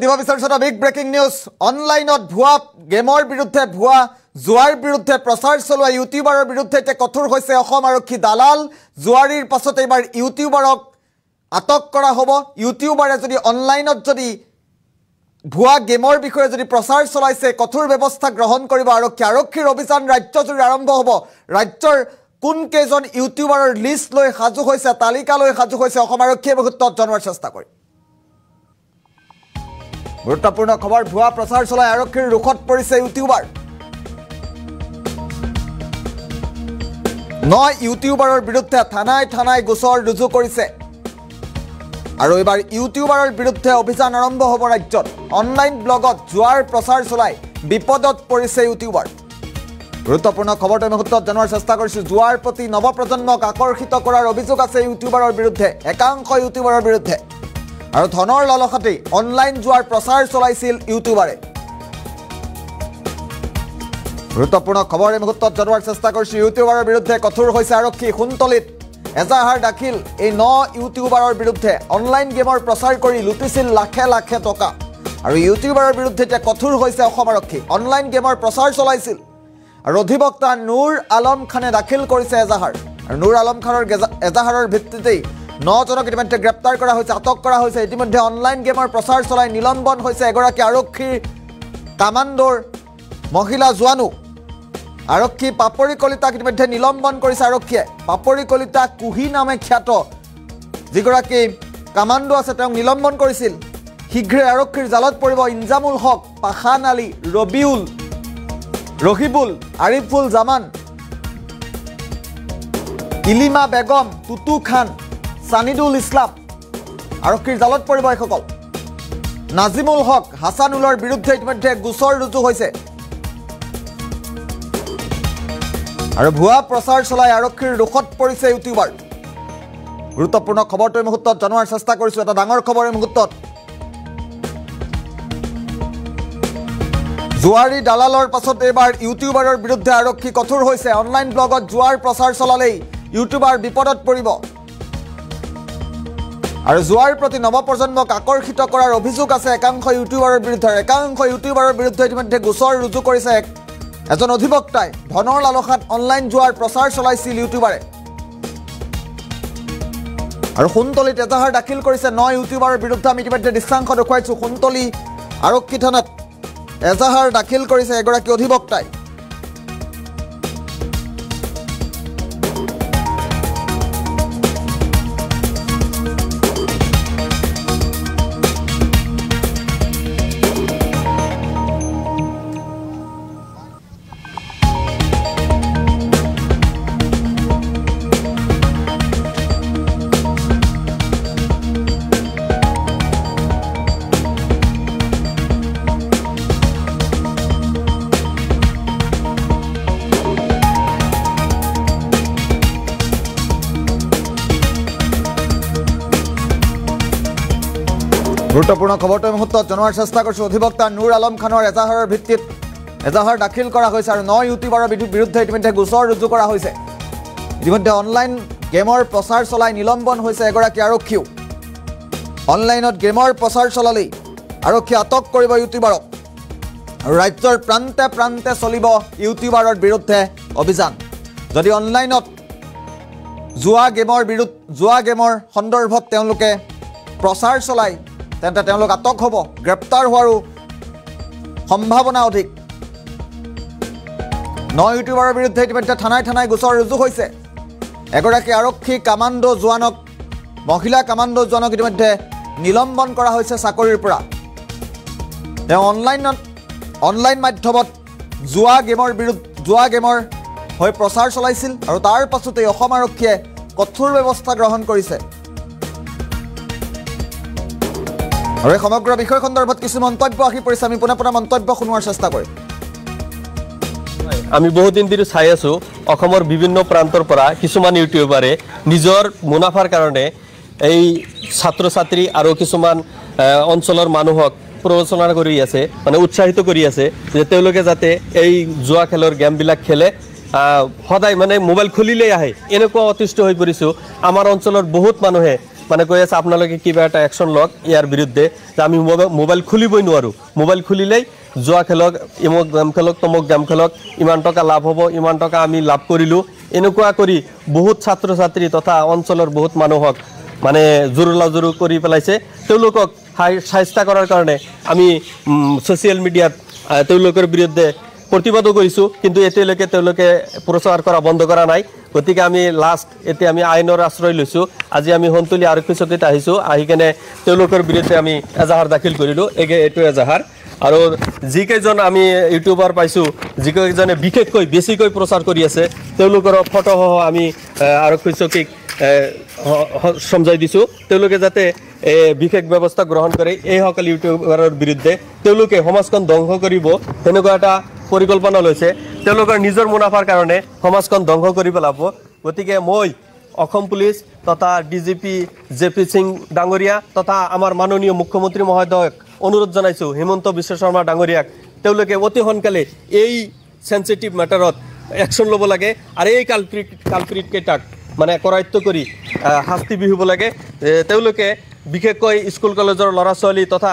দিব বিচাৰিছো এটা বিগ ব্ৰেকিং নিউজ অনলাইনত ভুৱা গেমৰ বিৰুদ্ধে ভুৱা জুৱাৰ বিৰুদ্ধে প্ৰচাৰ চলোৱা ইউটিউবাৰৰ বিৰুদ্ধে তে কঠোৰ হৈছে অসম আৰক্ষী দালাল জুৱাৰীৰ পাছত এবাৰ ইউটিউবাৰক আটক কৰা হ'ব ইউটিউবাৰে যদি অনলাইনত যদি ভুৱা গেমৰ বিষয়ে যদি প্ৰচাৰ চলাইছে কঠোৰ ব্যৱস্থা গ্ৰহণ কৰিব আৰক্ষীৰ অভিযান ৰাজ্যজুৰি আৰম্ভ হ'ব ৰাজ্যৰ কোন কেজন ইউটিউবাৰৰ লিষ্ট লৈ সাজু হৈছে তালিকা লৈ সাজু হৈছে অসম আৰক্ষীয়ে মুহূৰ্তত জনোৱাৰ চেষ্টা কৰে গুৰুত্বপূৰ্ণ খবৰ ভুৱা প্ৰচাৰ চলাই আৰক্ষীৰ ৰুখত পৰিছে ইউটিউবাৰ ইউটিউবাৰৰ বিৰুদ্ধে থানাই গোচৰ ৰুজু কৰিছে আৰু এবাৰ ইউটিউবাৰৰ বিৰুদ্ধে অভিযান আৰম্ভ হ'ব ৰাজ্যত অনলাইন ব্লগত জুৱাৰ প্ৰচাৰ চলাই বিপদত পৰিছে ইউটিউবাৰ গুৰুত্বপূৰ্ণ খবৰটো মুহূৰ্তত জনোৱাৰ চেষ্টা কৰিছো জুৱাৰ প্ৰতি নৱপ্ৰজন্মক আকৰ্ষিত কৰাৰ অভিযোগ আছে ইউটিউবাৰৰ বিৰুদ্ধে একাংশ ইউটিউবাৰৰ বিৰুদ্ধে আৰু ধনৰ লালসাতে অনলাইন জুৱাৰ প্ৰচাৰ চলাইছিল ইউটিউবাৰে গুৰুত্বপূৰ্ণ খবৰ এই মুহূৰ্তত জনোৱাৰ চেষ্টা কৰিছো ইউটিউবাৰৰ বিৰুদ্ধে কঠোৰ হৈছে আৰক্ষী খুনতলিত এজাহাৰ দাখিল এই ইউটিউবাৰৰ বিৰুদ্ধে অনলাইন গেমৰ প্ৰচাৰ কৰি লুটিছিল লাখে লাখে টকা আৰু ইউটিউবাৰৰ বিৰুদ্ধে কঠোৰ হৈছে অসম আৰক্ষী অনলাইন গেমৰ প্ৰচাৰ চলাইছিল আৰু অধিবক্তা নুৰ আলম খানে দাখিল কৰিছে এজাহাৰ আৰু নুৰ আলম খানৰ এজাহাৰৰ ভিত্তিতেই 9 জনক ইতিমধ্যে গ্ৰেপ্তাৰ কৰা হৈছে আটক কৰা হৈছে ইতিমধ্যে অনলাইন গেমৰ প্ৰচাৰ চলাই নিলম্বন হৈছে এগৰাকী আৰক্ষীৰ কামাণ্ডৰ মহিলা জোৱানু আৰক্ষী পাপৰি কলিতাক ইতিমধ্যে নিলম্বন কৰিছে আৰক্ষীয়ে পাপৰি কলিতা কুহি নামে খ্যাত যিগৰাকী কামাণ্ডো আছে তেওঁক নিলম্বন কৰিছিল শীঘ্ৰে আৰক্ষীৰ জালত পৰিব ইনজামুল হক পাখান আলী ৰহিবুল আৰিফুল জামান ইলিমা বেগম তুতু খান সানিদুল ইছলাম আৰক্ষীৰ জালত পৰিব এইসকল নাজিমুল হক হাসানুলৰ বিৰুদ্ধে ইতিমধ্যে গোচৰ ৰুজু হৈছে আৰু ভুৱা প্ৰচাৰ চলাই আৰক্ষীৰ ৰুখত পৰিছে ইউটিউবাৰ গুৰুত্বপূৰ্ণ খবৰটো এই মুহূৰ্তত জনোৱাৰ চেষ্টা কৰিছো এটা ডাঙৰ খবৰ এই মুহূৰ্তত জুৱাৰী দালালৰ পাছত এবাৰ ইউটিউবাৰৰ বিৰুদ্ধে আৰক্ষী কঠোৰ হৈছে অনলাইন ব্লগত জুৱাৰ প্ৰচাৰ চলালেই ইউটিউবাৰ বিপদত পৰিব আৰু জুৱাৰ প্ৰতি নৱপ্ৰজন্মক আকৰ্ষিত কৰাৰ অভিযোগ আছে একাংশ ইউটিউবাৰৰ বিৰুদ্ধে ইতিমধ্যে গোচৰ ৰুজু কৰিছে এজন অধিবক্তাই ধনৰ লালসাত অনলাইন জুৱাৰ প্ৰচাৰ চলাইছিল ইউটিউবাৰে আৰু খুনতলিত এজাহাৰ দাখিল কৰিছে 9 ইউটিউবাৰৰ বিৰুদ্ধে আমি ইতিমধ্যে দৃশ্যাংশ দেখুৱাইছো খুনতলি আৰক্ষী থানাত এজাহাৰ দাখিল কৰিছে এগৰাকী অধিবক্তাই গুৰুত্বপূৰ্ণ খবৰটো মুহূৰ্তত জনোৱাৰ চেষ্টা কৰিছো অধিবক্তা নুৰ আলম খানৰ এজাহাৰৰ ভিত্তিত এজাহাৰ দাখিল কৰা হৈছে আৰু 9 ইউটিউবাৰৰ বিৰুদ্ধে ইতিমধ্যে গোচৰ ৰুজু কৰা হৈছে ইতিমধ্যে অনলাইন গেমৰ প্ৰচাৰ চলাই নিলম্বন হৈছে এগৰাকী আৰক্ষীও অনলাইনত গেমৰ প্ৰচাৰ চলালেই আৰক্ষী আটক কৰিব ইউটিউবাৰক আৰু ৰাজ্যৰ প্ৰান্তে প্ৰান্তে চলিব ইউটিউবাৰৰ বিৰুদ্ধে অভিযান যদি অনলাইনত জুৱা গেমৰ সন্দৰ্ভত তেওঁলোকে প্ৰচাৰ চলাই তেন্তে তেওঁলোক আটক হ'ব গ্ৰেপ্তাৰ হোৱাৰো সম্ভাৱনা অধিক 9 ইউটিউবাৰৰ বিৰুদ্ধে ইতিমধ্যে থানাই গোচৰ ৰুজু হৈছে এগৰাকী আৰক্ষী কামাণ্ডো জোৱানক মহিলা কামাণ্ডো জোৱানক ইতিমধ্যে নিলম্বন কৰা হৈছে চাকৰিৰ পৰা তেওঁ অনলাইন মাধ্যমত জুৱা গেমৰ হৈ প্ৰচাৰ চলাইছিল আৰু তাৰ পাছতে অসম আৰক্ষীয়ে কঠোৰ ব্যৱস্থা গ্ৰহণ কৰিছে আৰু এই সমগ্ৰ বিষয় সন্দৰ্ভত কিছু মন্তব্য আহি পৰিছে আমি পুনৰ মন্তব্য শুনোৱাৰ চেষ্টা কৰিম আমি বহুত দিন ধৰি চাই আছো অসমৰ বিভিন্ন প্ৰান্তৰ পৰা কিছুমান ইউটিউবাৰে নিজৰ মুনাফাৰ কাৰণে এই ছাত্ৰ ছাত্ৰী আৰু কিছুমান অঞ্চলৰ মানুহক প্ৰৰোচনা কৰি আছে মানে উৎসাহিত কৰি আছে যে তেওঁলোকে যাতে এই জুৱা খেলৰ গেমবিলাক খেলে সদায় মানে মোবাইল খুলিলেই আহে এনেকুৱা অতিষ্ঠ হৈ পৰিছো আমাৰ অঞ্চলৰ বহুত মানুহে মানে কৈ আছে আপোনালোকে কিবা এটা একশ্যন লওক ইয়াৰ বিৰুদ্ধে যে আমি মোবাইল খুলিবই নোৱাৰোঁ মোবাইল খুলিলেই জুৱা খেলক ইমক গেম খেলক তমক গেম খেলক ইমান টকা লাভ হ'ব ইমান টকা আমি লাভ কৰিলোঁ এনেকুৱা কৰি বহুত ছাত্ৰ ছাত্ৰী তথা অঞ্চলৰ বহুত মানুহক মানে জোৰোলাজোৰো কৰি পেলাইছে তেওঁলোকক সাহায্য কৰাৰ কাৰণে আমি ছ'চিয়েল মিডিয়াত তেওঁলোকৰ বিৰুদ্ধে প্ৰতিবাদো কৰিছোঁ কিন্তু এতিয়ালৈকে তেওঁলোকে প্ৰচাৰ কৰা বন্ধ কৰা নাই গতিকে আমি লাষ্ট এতিয়া আমি আইনৰ আশ্ৰয় লৈছোঁ আজি আমি হন্তলি আৰক্ষী চকীত আহিছোঁ আহি কেনে তেওঁলোকৰ বিৰুদ্ধে আমি এজাহাৰ দাখিল কৰিলোঁ এইটো এজাহাৰ আৰু যিকেইজন আমি ইউটিউবাৰ পাইছোঁ যিকেইজনে বিশেষকৈ বেছিকৈ প্ৰচাৰ কৰি আছে তেওঁলোকৰ ফটোসহ আমি আৰক্ষী চকীক সমজাই দিছোঁ তেওঁলোকে যাতে বিশেষ ব্যৱস্থা গ্ৰহণ কৰে এইসকল ইউটিউবাৰৰ বিৰুদ্ধে তেওঁলোকে সমাজখন ধ্বংস কৰিব তেনেকুৱা এটা পৰিকল্পনা লৈছে তেওঁলোকৰ নিজৰ মুনাফাৰ কাৰণে সমাজখন ধ্বংস কৰি পেলাব গতিকে মই অসম পুলিচ তথা ডিজিপি জেপি সিং ডাঙৰীয়া তথা আমাৰ মাননীয় মুখ্যমন্ত্ৰী মহোদয়ক অনুৰোধ জনাইছোঁ হিমন্ত বিশ্ব শৰ্মা ডাঙৰীয়াক তেওঁলোকে অতি সোনকালে এই সেনচিটিভ মেটাৰত একশ্যন ল'ব লাগে আৰু এই কালপ্ৰিট কেইটাক মানে কৰায়ত্ব কৰি শাস্তি বিহিব লাগে তেওঁলোকে বিশেষকৈ স্কুল কলেজৰ ল'ৰা ছোৱালী তথা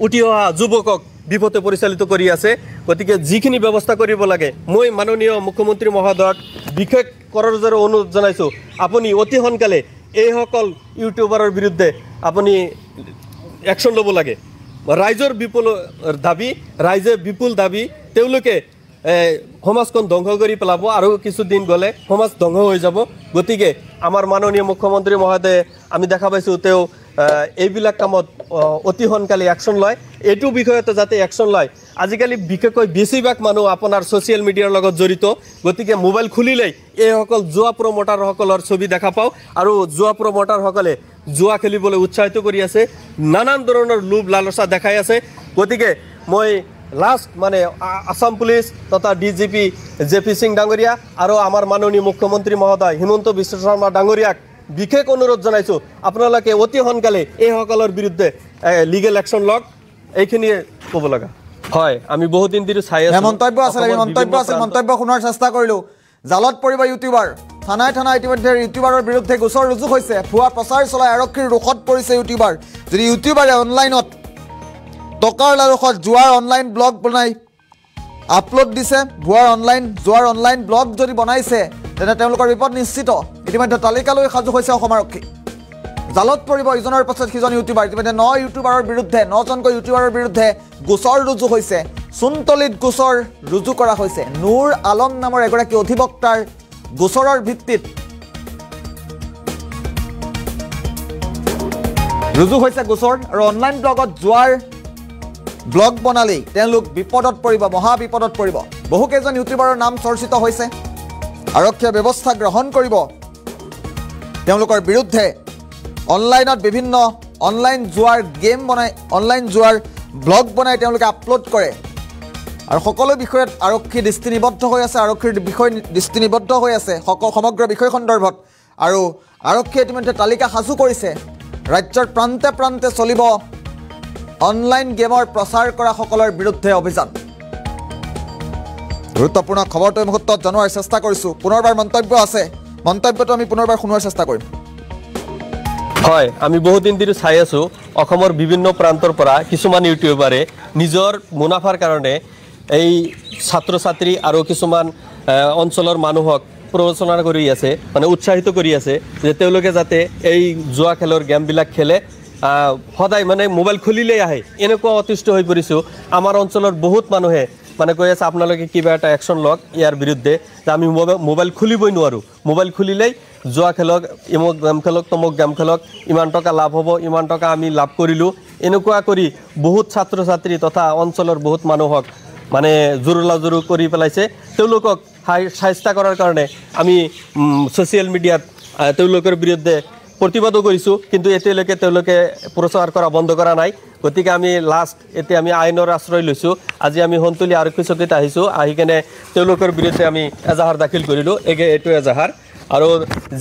উঠি অহা যুৱকক বিপথে পৰিচালিত কৰি আছে গতিকে যিখিনি ব্যৱস্থা কৰিব লাগে মই মাননীয় মুখ্যমন্ত্ৰী মহোদয়ক বিশেষ কৰজোৰে অনুৰোধ জনাইছোঁ আপুনি অতি সোনকালে এইসকল ইউটিউবাৰৰ বিৰুদ্ধে আপুনি একশ্যন ল'ব লাগে ৰাইজৰ বিপুল দাবী তেওঁলোকে সমাজখন ধ্বংস কৰি পেলাব আৰু কিছুদিন গ'লে সমাজ ধ্বংস হৈ যাব গতিকে আমাৰ মাননীয় মুখ্যমন্ত্ৰী মহোদয়ে আমি দেখা পাইছোঁ তেওঁ এইবিলাক কামত অতি সোনকালে একশ্যন লয় এইটো বিষয়তে যাতে একশ্যন লয় আজিকালি বিশেষকৈ বেছিভাগ মানুহ আপোনাৰ ছ'চিয়েল মিডিয়াৰ লগত জড়িত গতিকে মোবাইল খুলিলেই এইসকল জুৱা প্ৰমোটাৰসকলৰ ছবি দেখা পাওঁ আৰু জুৱা প্ৰমোটাৰসকলে জুৱা খেলিবলৈ উৎসাহিত কৰি আছে নানান ধৰণৰ লোভ লালচা দেখাই আছে গতিকে মই লাষ্ট মানে আসাম পুলিচ তথা ডিজিপি জেপি সিং ডাঙৰীয়া আৰু আমাৰ মাননীয় মুখ্যমন্ত্ৰী মহোদয় হিমন্ত বিশ্ব শৰ্মা ডাঙৰীয়াক বিশেষ অনুৰোধ জনাইছোঁ আপোনালোকে অতি সোনকালে এইসকলৰ বিৰুদ্ধে লিগেল একশ্যন লওক এইখিনিয়ে ক'ব লগা হয় আমি বহুত দিন ধৰি চাই আছোঁ মন্তব্য শুনাৰ চেষ্টা কৰিলোঁ জালত পৰিব ইউটিউবাৰ থানাই ইতিমধ্যে ইউটিউবাৰৰ বিৰুদ্ধে গোচৰ ৰুজু হৈছে ভুৱা প্ৰচাৰ চলাই আৰক্ষীৰ ৰোষত পৰিছে ইউটিউবাৰ যদি ইউটিউবাৰে অনলাইনত টকাৰ লালসত জুৱাৰ অনলাইন ব্লগ বনাই আপলোড দিছে জুৱাৰ অনলাইন ব্লগ যদি বনাইছে তেনে তেওঁলোকৰ বিপদ নিশ্চিত ইতিমধ্যে তালিকালৈ সাজু হৈছে অসম আৰক্ষী জালত পৰিব ইজনৰ পাছত সিজন ইউটিউবাৰ ইতিমধ্যে 9 ইউটিউবাৰৰ বিৰুদ্ধে 9জনকৈ ইউটিউবাৰৰ বিৰুদ্ধে গোচৰ ৰুজু হৈছে চুনতলিত গোচৰ ৰুজু কৰা হৈছে নুৰ আলম নামৰ এগৰাকী অধিবক্তাৰ গোচৰৰ ভিত্তিত ৰুজু হৈছে গোচৰ আৰু অনলাইন ব্লগত জুৱাৰ ব্লগ বনালেই তেওঁলোক বিপদত পৰিব মহা বিপদত পৰিব বহুকেইজন ইউটিউবাৰৰ নাম চৰ্চিত হৈছে আৰক্ষীয়ে ব্যৱস্থা গ্ৰহণ কৰিব তেওঁলোকৰ বিৰুদ্ধে অনলাইনত বিভিন্ন অনলাইন জুৱাৰ গেম বনাই অনলাইন জুৱাৰ ব্লগ বনাই তেওঁলোকে আপলোড কৰে আৰু সকলো বিষয়ত আৰক্ষী দৃষ্টিনিবদ্ধ হৈ আছে আৰক্ষীৰ বিষয় দৃষ্টিনিবদ্ধ হৈ আছে সমগ্ৰ বিষয় সন্দৰ্ভত আৰু আৰক্ষীয়ে ইতিমধ্যে তালিকা সাজু কৰিছে ৰাজ্যৰ প্ৰান্তে প্ৰান্তে চলিব অনলাইন গেমৰ প্ৰচাৰ কৰা সকলৰ বিৰুদ্ধে অভিযান গুৰুত্বপূৰ্ণ খবৰটো এই মুহূৰ্তত জনোৱাৰ চেষ্টা কৰিছোঁ পুনৰবাৰ মন্তব্যটো আমি পুনৰবাৰ শুনোৱাৰ চেষ্টা কৰিম হয় আমি বহুত দিন ধৰি চাই আছোঁ অসমৰ বিভিন্ন প্ৰান্তৰ পৰা কিছুমান ইউটিউবাৰে নিজৰ মুনাফাৰ কাৰণে এই ছাত্ৰ ছাত্ৰী আৰু কিছুমান অঞ্চলৰ মানুহক প্ৰৰোচনা কৰি আছে মানে উৎসাহিত কৰি আছে যে তেওঁলোকে যাতে এই জুৱা খেলৰ গেমবিলাক খেলে সদায় মানে মোবাইল খুলিলেই আহে এনেকুৱা অতিষ্ঠ হৈ পৰিছোঁ আমাৰ অঞ্চলৰ বহুত মানুহে মানে কৈ আছে আপোনালোকে কিবা এটা একশ্যন লওক ইয়াৰ বিৰুদ্ধে যে আমি মোবাইল খুলিবই নোৱাৰোঁ মোবাইল খুলিলেই জুৱা খেলক ইমক গেম খেলক তমক গেম খেলক ইমান টকা লাভ হ'ব ইমান টকা আমি লাভ কৰিলোঁ এনেকুৱা কৰি বহুত ছাত্ৰ ছাত্ৰী তথা অঞ্চলৰ বহুত মানুহক মানে জোৰোলাজোৰো কৰি পেলাইছে তেওঁলোকক সাহায্য কৰাৰ কাৰণে আমি ছ'চিয়েল মিডিয়াত তেওঁলোকৰ বিৰুদ্ধে প্ৰতিবাদো কৰিছোঁ কিন্তু এতিয়ালৈকে তেওঁলোকে প্ৰচাৰ কৰা বন্ধ কৰা নাই গতিকে আমি লাষ্ট এতিয়া আমি আইনৰ আশ্ৰয় লৈছোঁ আজি আমি হন্তলি আৰক্ষী চকীত আহিছোঁ আহি কেনে তেওঁলোকৰ বিৰুদ্ধে আমি এজাহাৰ দাখিল কৰিলোঁ এইটো এজাহাৰ আৰু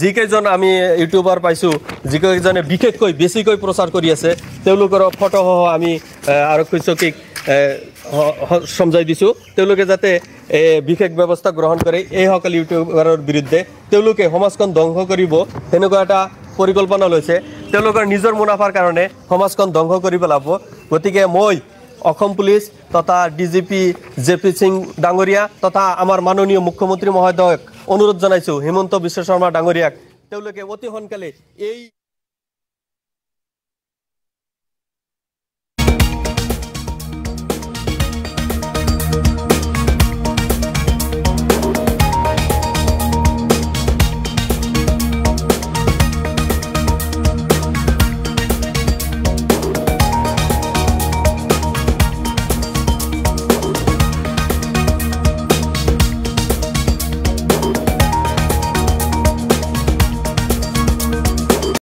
যিকেইজন আমি ইউটিউবাৰ পাইছোঁ যিকেইজনে বিশেষকৈ বেছিকৈ প্ৰচাৰ কৰি আছে তেওঁলোকৰ ফটোসহ আমি আৰক্ষী চকীক সমজাই দিছোঁ তেওঁলোকে যাতে বিশেষ ব্যৱস্থা গ্ৰহণ কৰে এইসকল ইউটিউবাৰৰ বিৰুদ্ধে তেওঁলোকে সমাজখন ধ্বংস কৰিব তেনেকুৱা এটা পৰিকল্পনা লৈছে তেওঁলোকৰ নিজৰ মুনাফাৰ কাৰণে সমাজখন ধ্বংস কৰি পেলাব গতিকে মই অসম পুলিচ তথা ডিজিপি জেপি সিং ডাঙৰীয়া তথা আমাৰ মাননীয় মুখ্যমন্ত্ৰী মহোদয়ক অনুৰোধ জনাইছোঁ হিমন্ত বিশ্ব শৰ্মা ডাঙৰীয়াক তেওঁলোকে অতি সোনকালে এই